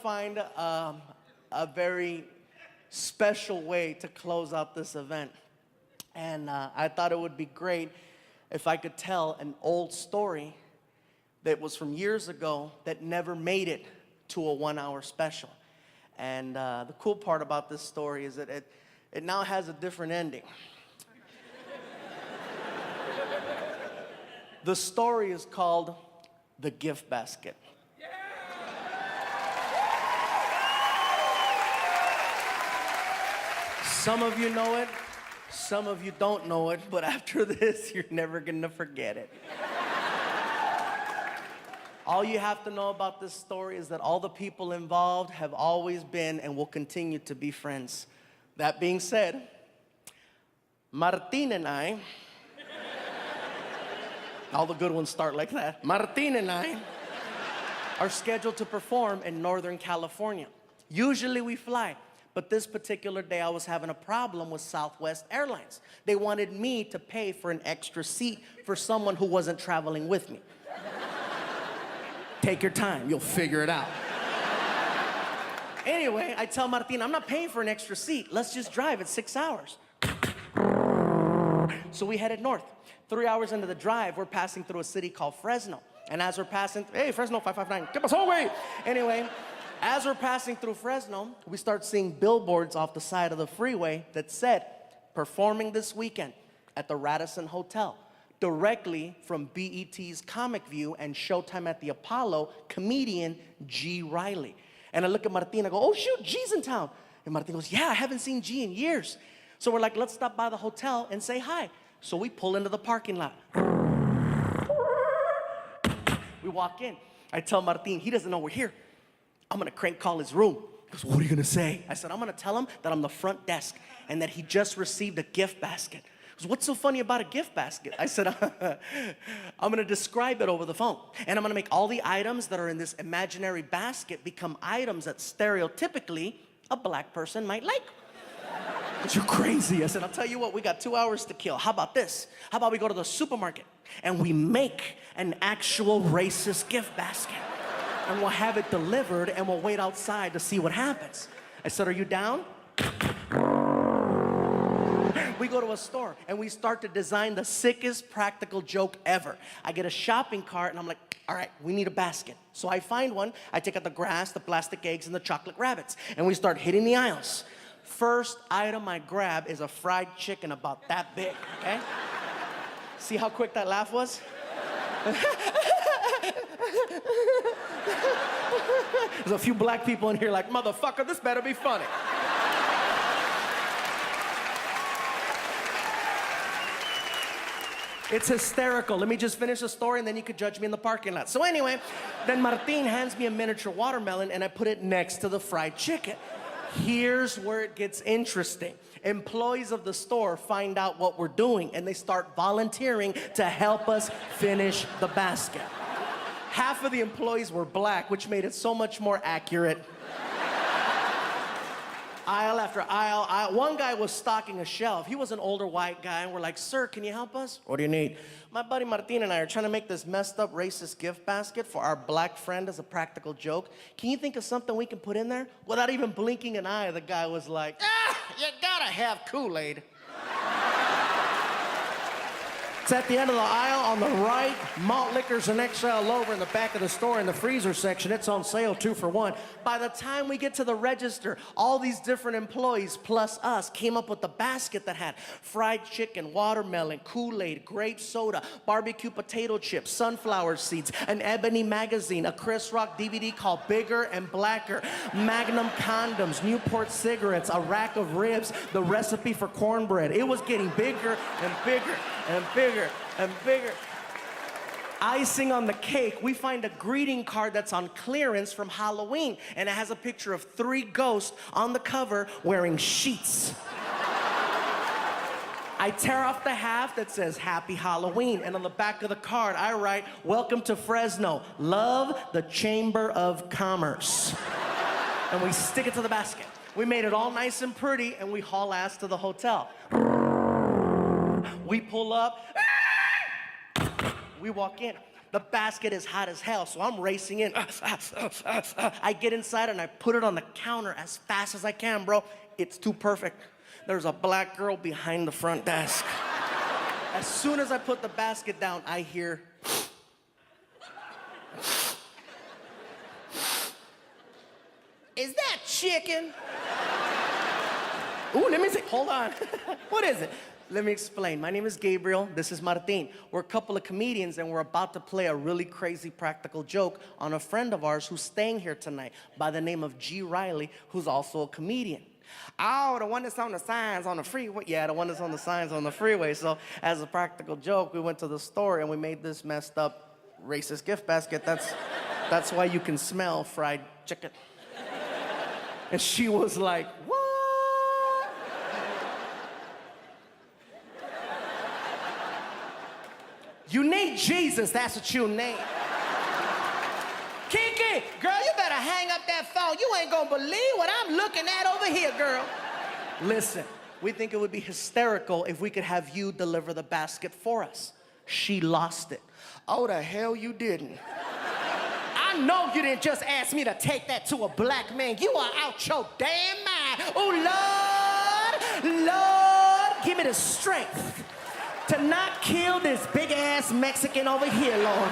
find a very special way to close out this event. And I thought it would be great if I could tell an old story that was from years ago that never made it to a 1-hour special. And the cool part about this story is that it now has a different ending. The story is called The Gift Basket. Some of you know it, some of you don't know it, but after this, you're never gonna forget it. All you have to know about this story is that all the people involved have always been and will continue to be friends. That being said, Martin and I, all the good ones start like that. Martin and I are scheduled to perform in Northern California. Usually we fly, but this particular day I was having a problem with Southwest Airlines. They wanted me to pay for an extra seat for someone who wasn't traveling with me. Take your time, you'll figure it out. Anyway, I tell Martin, I'm not paying for an extra seat. Let's just drive, it's 6 hours. So we headed north. 3 hours into the drive, we're passing through a city called Fresno. And as we're passing, hey, Fresno 559, ¿qué pasó, güey? Anyway, as we're passing through Fresno, we start seeing billboards off the side of the freeway that said, performing this weekend at the Radisson Hotel, directly from BET's Comic View and Showtime at the Apollo, comedian G. Riley. And I look at Martin, I go, oh shoot, G's in town. And Martin goes, yeah, I haven't seen G in years. So we're like, let's stop by the hotel and say hi. So we pull into the parking lot. We walk in. I tell Martin, he doesn't know we're here. I'm gonna crank call his room. He goes, what are you gonna say? I said, I'm gonna tell him that I'm the front desk and that he just received a gift basket. He goes, what's so funny about a gift basket? I said, I'm gonna describe it over the phone. And I'm gonna make all the items that are in this imaginary basket become items that stereotypically a black person might like. But you're crazy. I said, I'll tell you what, we got 2 hours to kill. How about this? How about we go to the supermarket and we make an actual racist gift basket and we'll have it delivered and we'll wait outside to see what happens. I said, are you down? We go to a store and we start to design the sickest practical joke ever. I get a shopping cart and I'm like, all right, we need a basket. So I find one, I take out the grass, the plastic eggs, and the chocolate rabbits, and we start hitting the aisles. First item I grab is a fried chicken about that big, okay? See how quick that laugh was? There's a few black people in here like, motherfucker, this better be funny. It's hysterical. Let me just finish the story and then you could judge me in the parking lot. So anyway, then Martin hands me a miniature watermelon and I put it next to the fried chicken. Here's where it gets interesting. Employees of the store find out what we're doing and they start volunteering to help us finish the basket. Half of the employees were black, which made it so much more accurate. Aisle after aisle. One guy was stocking a shelf. He was an older white guy, and we're like, sir, can you help us? What do you need? My buddy Martin and I are trying to make this messed up racist gift basket for our black friend as a practical joke. Can you think of something we can put in there? Without even blinking an eye, the guy was like, you gotta have Kool-Aid. It's at the end of the aisle on the right. Malt liquors and XL over in the back of the store in the freezer section. It's on sale 2 for $1. By the time we get to the register, all these different employees plus us came up with the basket that had fried chicken, watermelon, Kool-Aid, grape soda, barbecue potato chips, sunflower seeds, an Ebony magazine, a Chris Rock DVD called Bigger and Blacker, Magnum condoms, Newport cigarettes, a rack of ribs, the recipe for cornbread. It was getting bigger and bigger and bigger and bigger. Icing on the cake, we find a greeting card that's on clearance from Halloween, and it has a picture of 3 ghosts on the cover wearing sheets. I tear off the half that says Happy Halloween, and on the back of the card I write, welcome to Fresno, love the Chamber of Commerce. And we stick it to the basket. We made it all nice and pretty, and we haul ass to the hotel. We pull up, we walk in. The basket is hot as hell, so I'm racing in. I get inside and I put it on the counter as fast as I can, bro. It's too perfect. There's a black girl behind the front desk. As soon as I put the basket down, I hear... Is that chicken? Ooh, let me see. Hold on. What is it? Let me explain. My name is Gabriel. This is Martin. We're a couple of comedians, and we're about to play a really crazy practical joke on a friend of ours who's staying here tonight by the name of G. Riley, who's also a comedian. Oh, the one that's on the signs on the freeway. Yeah, the one that's on the signs on the freeway. So as a practical joke, we went to the store, and we made this messed up racist gift basket. That's why you can smell fried chicken. And she was like, what? You need Jesus, that's what you need. Kiki, girl, you better hang up that phone. You ain't gonna believe what I'm looking at over here, girl. Listen, we think it would be hysterical if we could have you deliver the basket for us. She lost it. Oh, the hell you didn't. I know you didn't just ask me to take that to a black man. You are out your damn mind. Oh, Lord, give me the strength to not kill this big-ass Mexican over here, Lord.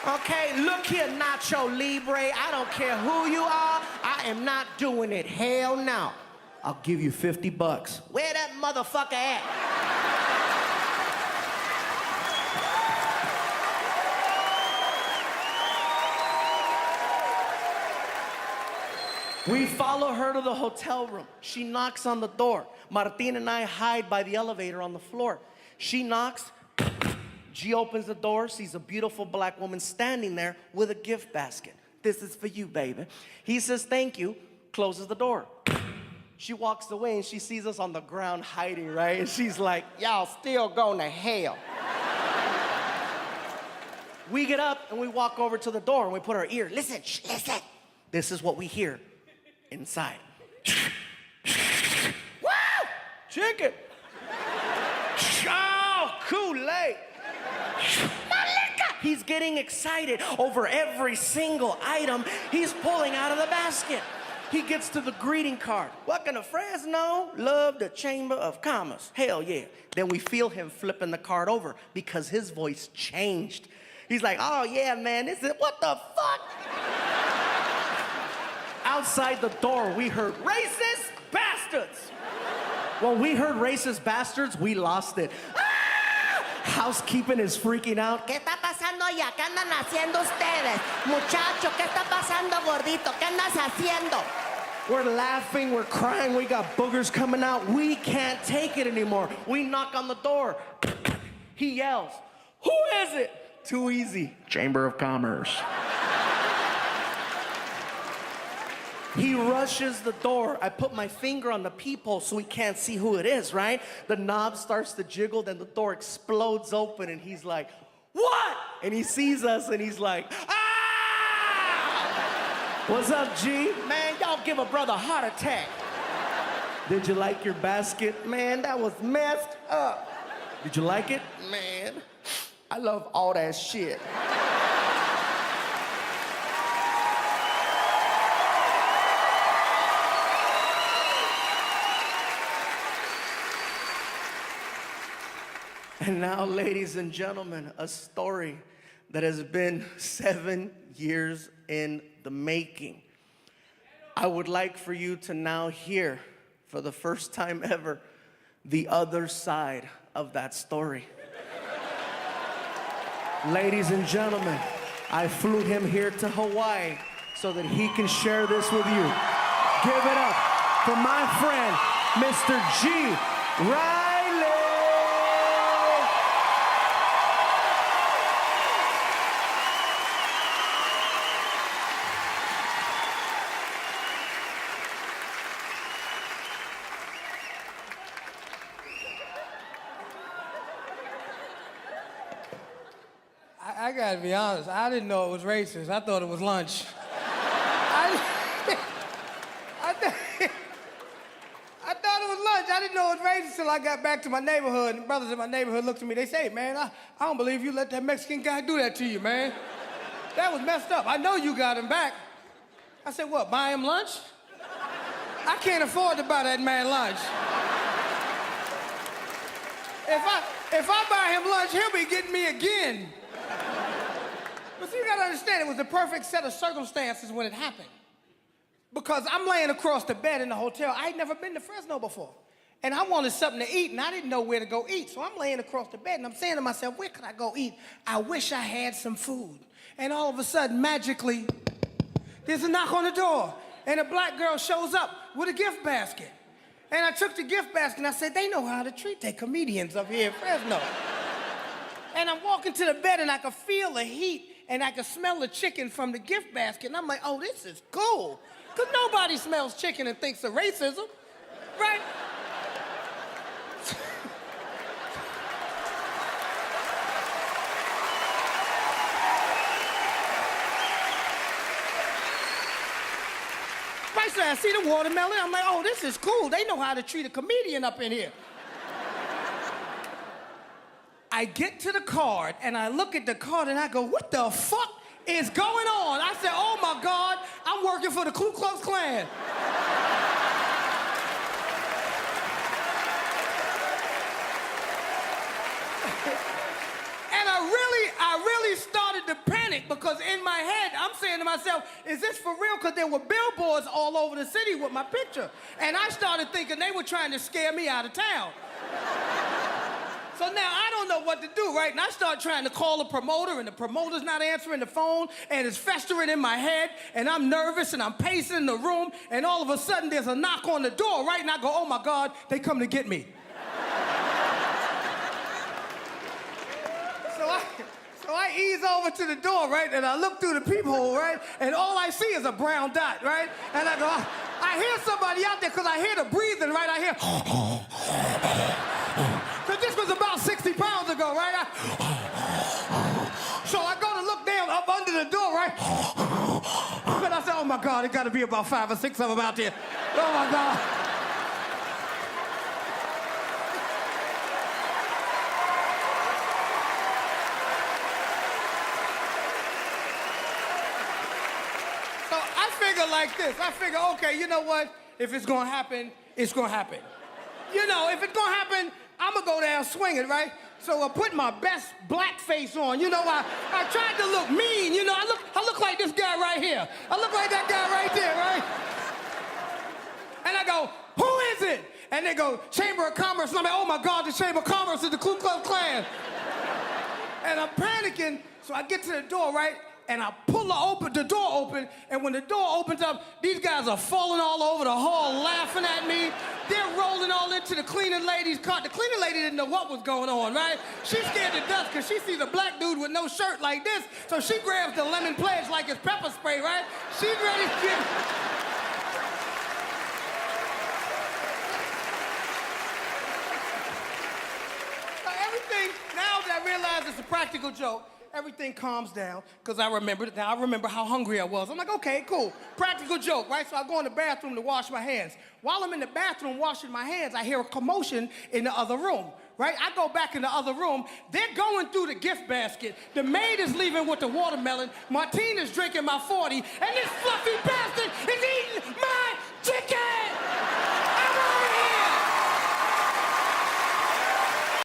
Okay, look here, Nacho Libre. I don't care who you are. I am not doing it. Hell no. I'll give you $50. Where that motherfucker at? We follow her to the hotel room. She knocks on the door. Martin and I hide by the elevator on the floor. She knocks. G opens the door, sees a beautiful black woman standing there with a gift basket. This is for you, baby. He says, thank you, closes the door. She walks away and she sees us on the ground hiding, right? And she's like, y'all still going to hell. We get up and we walk over to the door and we put our ear. Listen, listen. This is what we hear inside. Woo! Chicken. Oh, Kool-Aid. He's getting excited over every single item he's pulling out of the basket. He gets to the greeting card. Welcome to Fresno. Love the Chamber of Commerce. Hell yeah. Then we feel him flipping the card over because his voice changed. He's like, oh yeah, man, this is, what the fuck? Outside the door, we heard, racist bastards. When we heard racist bastards, we lost it. Ah! Housekeeping is freaking out. ¿Qué está pasando allá? ¿Qué andan haciendo ustedes? Muchacho, ¿qué está pasando, gordito? ¿Qué andas haciendo? We're laughing, we're crying, we got boogers coming out. We can't take it anymore. We knock on the door. He yells, who is it? Too easy. Chamber of Commerce. He rushes the door. I put my finger on the peephole so he can't see who it is, right? The knob starts to jiggle, then the door explodes open, and he's like, what? And he sees us, and he's like, ah! What's up, G? Man, y'all give a brother a heart attack. Did you like your basket? Man, that was messed up. Did you like it? Man, I love all that shit. And now, ladies and gentlemen, a story that has been 7 years in the making. I would like for you to now hear, for the first time ever, the other side of that story. Ladies and gentlemen, I flew him here to Hawaii so that he can share this with you. Give it up for my friend, Mr. G. Riley. I gotta be honest, I didn't know it was racist. I thought it was lunch. I thought it was lunch. I didn't know it was racist until I got back to my neighborhood, and brothers in my neighborhood looked at me. They say, man, I don't believe you let that Mexican guy do that to you, man. That was messed up. I know you got him back. I said, what, buy him lunch? I can't afford to buy that man lunch. If I buy him lunch, he'll be getting me again. But see, you gotta understand, it was the perfect set of circumstances when it happened. Because I'm laying across the bed in the hotel. I had never been to Fresno before. And I wanted something to eat, and I didn't know where to go eat. So I'm laying across the bed, and I'm saying to myself, where could I go eat? I wish I had some food. And all of a sudden, magically, there's a knock on the door, and a black girl shows up with a gift basket. And I took the gift basket, and I said, they know how to treat their comedians up here in Fresno. And I'm walking to the bed, and I could feel the heat, and I could smell the chicken from the gift basket. And I'm like, oh, this is cool. Because nobody smells chicken and thinks of racism, right? Right, so I see the watermelon. I'm like, oh, this is cool. They know how to treat a comedian up in here. I get to the card, and I look at the card, and I go, what the fuck is going on? I said, oh, my God, I'm working for the Ku Klux Klan. And I really started to panic because in my head, I'm saying to myself, is this for real? Because there were billboards all over the city with my picture. And I started thinking they were trying to scare me out of town. So now I don't know what to do, right? And I start trying to call a promoter, and the promoter's not answering the phone, and it's festering in my head, and I'm nervous, and I'm pacing in the room, and all of a sudden there's a knock on the door, right? And I go, oh my God, they come to get me. So I ease over to the door, right? And I look through the peephole, right? And all I see is a brown dot, right? And I go, I hear somebody out there because I hear the breathing, right? I hear, because this was about 60 pounds ago, right? So I go to look down up under the door, right? But I said, oh my God, it got to be about 5 or 6 of them out there. Oh my God. Like this. I figure, okay, you know what? If it's gonna happen, it's gonna happen. You know, if it's gonna happen, I'm gonna go down swinging, right? So I put my best black face on. You know, I tried to look mean. You know, I look like this guy right here. I look like that guy right there, right? And I go, who is it? And they go, Chamber of Commerce. And I'm like, oh my God, the Chamber of Commerce is the Ku Klux Klan. And I'm panicking, so I get to the door, right? And I pull the door open, and when the door opens up, these guys are falling all over the hall, laughing at me. They're rolling all into the cleaning lady's car. The cleaning lady didn't know what was going on, right? She's scared to death because she sees a black dude with no shirt like this, so she grabs the lemon pledge like it's pepper spray, right? She's ready to get... So everything, now that I realize it's a practical joke, everything calms down, because I remember how hungry I was. I'm like, okay, cool, practical joke, right? So I go in the bathroom to wash my hands. While I'm in the bathroom washing my hands, I hear a commotion in the other room, right? I go back in the other room. They're going through the gift basket. The maid is leaving with the watermelon. Martina's drinking my 40, and this fluffy bastard is eating my chicken!